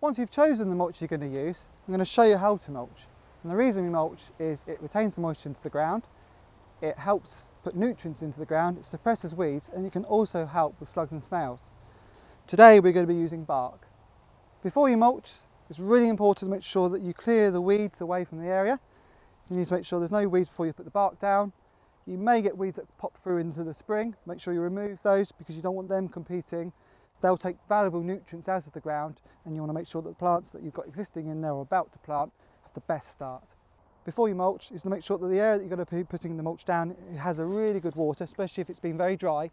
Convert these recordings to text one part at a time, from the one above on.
Once you've chosen the mulch you're going to use, I'm going to show you how to mulch. And the reason we mulch is it retains the moisture into the ground, it helps put nutrients into the ground, it suppresses weeds, and it can also help with slugs and snails. Today we're going to be using bark. Before you mulch, it's really important to make sure that you clear the weeds away from the area. You need to make sure there's no weeds before you put the bark down. You may get weeds that pop through into the spring. Make sure you remove those because you don't want them competing. They'll take valuable nutrients out of the ground, and you want to make sure that the plants that you've got existing in there or about to plant have the best start. Before you mulch is to make sure that the area that you're going to be putting the mulch down has a really good water, especially if it's been very dry.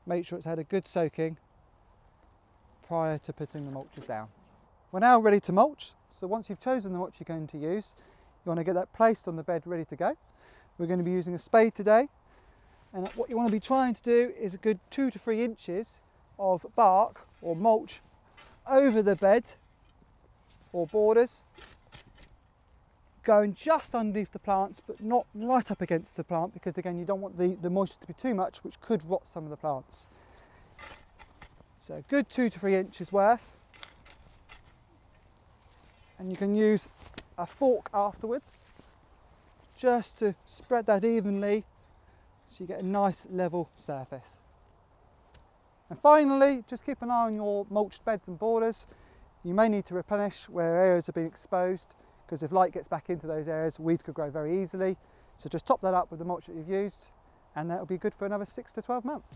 Make sure it's had a good soaking prior to putting the mulches down. We're now ready to mulch, so once you've chosen the mulch you're going to use, you want to get that placed on the bed ready to go. We're going to be using a spade today, and what you want to be trying to do is a good 2 to 3 inches of bark or mulch over the bed or borders, going just underneath the plants but not right up against the plant, because again you don't want the moisture to be too much, which could rot some of the plants. So a good 2 to 3 inches worth, and you can use a fork afterwards just to spread that evenly so you get a nice level surface. And finally, just keep an eye on your mulched beds and borders. You may need to replenish where areas have been exposed, because if light gets back into those areas, weeds could grow very easily. So just top that up with the mulch that you've used, and that'll be good for another 6 to 12 months.